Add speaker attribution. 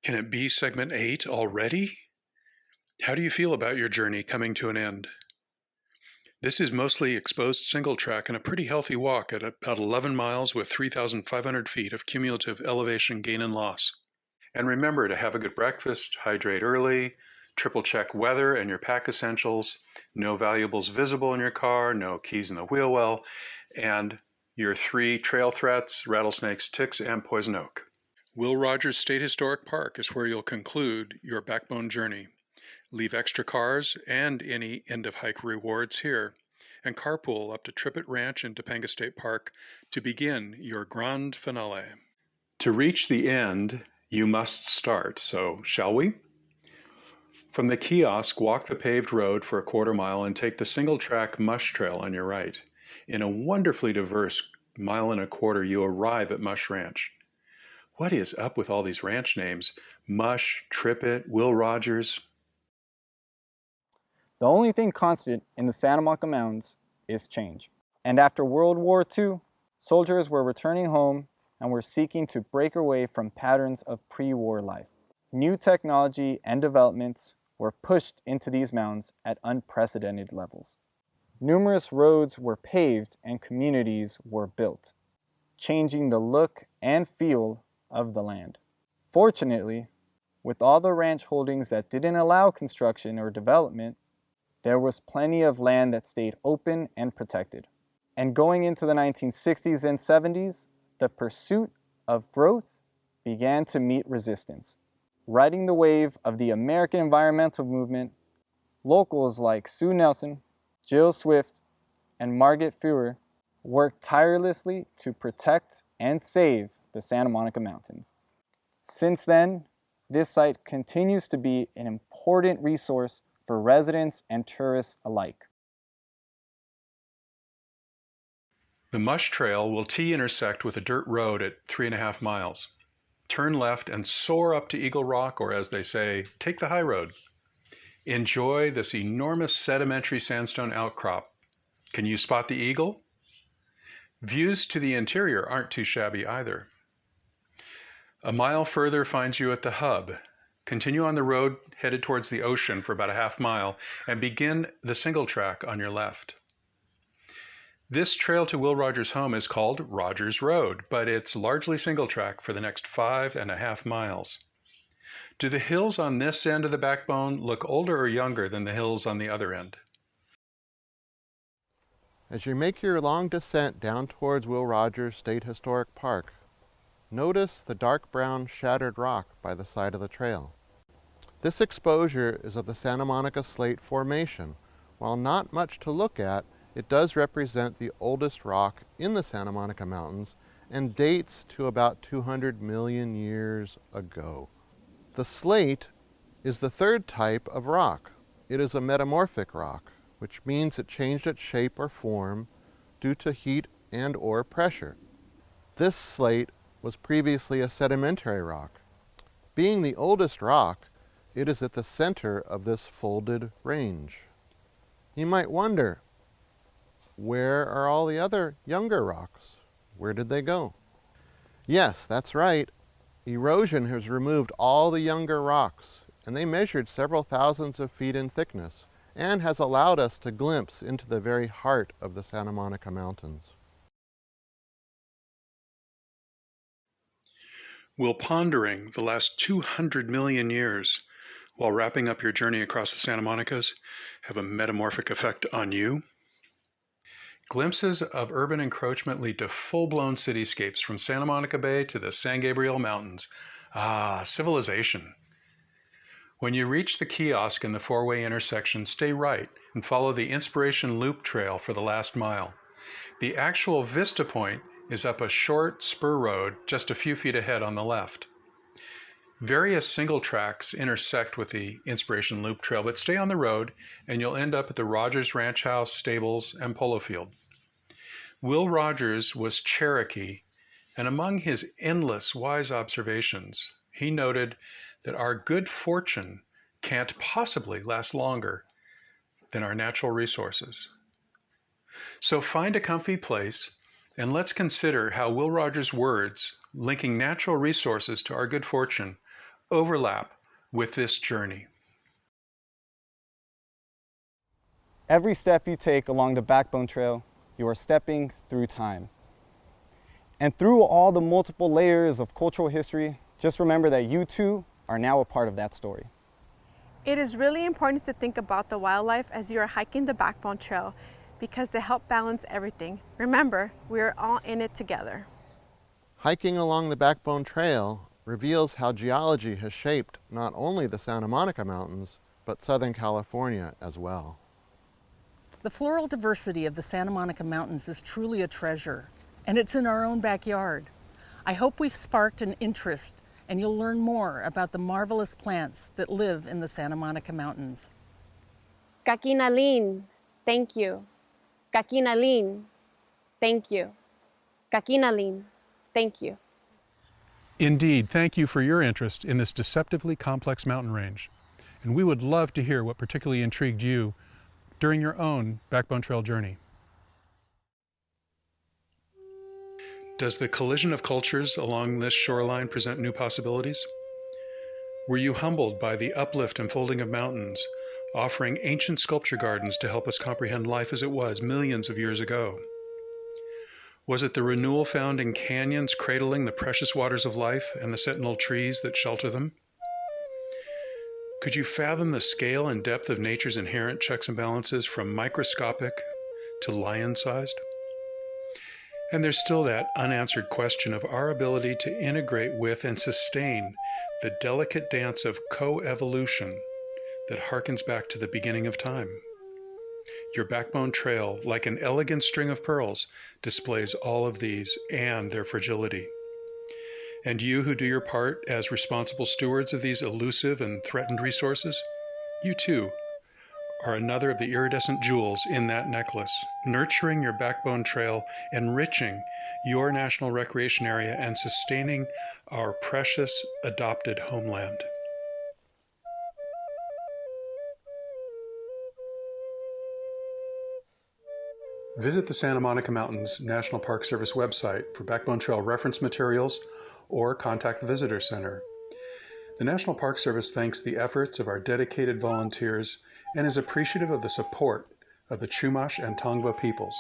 Speaker 1: Can it be segment 8 already? How do you feel about your journey coming to an end? This is mostly exposed single track and a pretty healthy walk at about 11 miles with 3,500 feet of cumulative elevation gain and loss. And remember to have a good breakfast, hydrate early, triple check weather and your pack essentials, no valuables visible in your car, no keys in the wheel well, and your 3 trail threats, rattlesnakes, ticks, and poison oak. Will Rogers State Historic Park is where you'll conclude your backbone journey. Leave extra cars and any end-of-hike rewards here, and carpool up to Trippet Ranch in Topanga State Park to begin your grand finale. To reach the end, you must start, so shall we? From the kiosk, walk the paved road for a quarter mile and take the single-track Musch Trail on your right. In a wonderfully diverse mile and a quarter, you arrive at Musch Ranch. What is up with all these ranch names? Musch, Trippet, Will Rogers.
Speaker 2: The only thing constant in the Santa Monica Mountains is change. And after World War II, soldiers were returning home and were seeking to break away from patterns of pre-war life. New technology and developments were pushed into these mountains at unprecedented levels. Numerous roads were paved and communities were built, changing the look and feel of the land. Fortunately, with all the ranch holdings that didn't allow construction or development, there was plenty of land that stayed open and protected. And going into the 1960s and 70s, the pursuit of growth began to meet resistance. Riding the wave of the American environmental movement, locals like Sue Nelson, Jill Swift, and Margaret Fuhrer worked tirelessly to protect and save the Santa Monica Mountains. Since then, this site continues to be an important resource for residents and tourists alike.
Speaker 1: The Musch Trail will T-intersect with a dirt road at 3.5 miles. Turn left and soar up to Eagle Rock, or as they say, take the high road. Enjoy this enormous sedimentary sandstone outcrop. Can you spot the eagle? Views to the interior aren't too shabby either. A mile further finds you at the hub. Continue on the road headed towards the ocean for about a half mile and begin the single track on your left. This trail to Will Rogers' home is called Rogers Road, but it's largely single track for the next 5.5 miles. Do the hills on this end of the backbone look older or younger than the hills on the other end?
Speaker 3: As you make your long descent down towards Will Rogers State Historic Park, notice the dark brown shattered rock by the side of the trail. This exposure is of the Santa Monica Slate Formation. While not much to look at, it does represent the oldest rock in the Santa Monica Mountains and dates to about 200 million years ago. The slate is the third type of rock. It is a metamorphic rock, which means it changed its shape or form due to heat and/or pressure. This slate was previously a sedimentary rock. Being the oldest rock, it is at the center of this folded range. You might wonder, where are all the other younger rocks? Where did they go? Yes, that's right. Erosion has removed all the younger rocks, and they measured several thousands of feet in thickness, and has allowed us to glimpse into the very heart of the Santa Monica Mountains.
Speaker 1: Will pondering the last 200 million years while wrapping up your journey across the Santa Monicas have a metamorphic effect on you? Glimpses of urban encroachment lead to full-blown cityscapes from Santa Monica Bay to the San Gabriel Mountains. Ah, civilization. When you reach the kiosk in the four-way intersection, stay right and follow the Inspiration Loop Trail for the last mile. The actual vista point is up a short spur road just a few feet ahead on the left. Various single tracks intersect with the Inspiration Loop Trail, but stay on the road and you'll end up at the Rogers Ranch House, stables, and polo field. Will Rogers was Cherokee, and among his endless wise observations, he noted that our good fortune can't possibly last longer than our natural resources. So find a comfy place and let's consider how Will Rogers' words, linking natural resources to our good fortune, overlap with this journey.
Speaker 2: Every step you take along the Backbone Trail, you are stepping through time. And through all the multiple layers of cultural history, just remember that you too are now a part of that story.
Speaker 4: It is really important to think about the wildlife as you are hiking the Backbone Trail because they help balance everything. Remember, we are all in it together.
Speaker 3: Hiking along the Backbone Trail reveals how geology has shaped not only the Santa Monica Mountains, but Southern California as well.
Speaker 5: The floral diversity of the Santa Monica Mountains is truly a treasure, and it's in our own backyard. I hope we've sparked an interest and you'll learn more about the marvelous plants that live in the Santa Monica Mountains.
Speaker 6: Kakinalin, thank you. Kakinalin, thank you. Kakinalin, thank you.
Speaker 1: Indeed, thank you for your interest in this deceptively complex mountain range. And we would love to hear what particularly intrigued you during your own Backbone Trail journey. Does the collision of cultures along this shoreline present new possibilities? Were you humbled by the uplift and folding of mountains, offering ancient sculpture gardens to help us comprehend life as it was millions of years ago? Was it the renewal found in canyons cradling the precious waters of life and the sentinel trees that shelter them? Could you fathom the scale and depth of nature's inherent checks and balances from microscopic to lion-sized? And there's still that unanswered question of our ability to integrate with and sustain the delicate dance of co-evolution that harkens back to the beginning of time. Your Backbone Trail, like an elegant string of pearls, displays all of these and their fragility. And you who do your part as responsible stewards of these elusive and threatened resources, you too are another of the iridescent jewels in that necklace, nurturing your Backbone Trail, enriching your national recreation area, and sustaining our precious adopted homeland. Visit the Santa Monica Mountains National Park Service website for Backbone Trail reference materials or contact the Visitor Center. The National Park Service thanks the efforts of our dedicated volunteers and is appreciative of the support of the Chumash and Tongva peoples.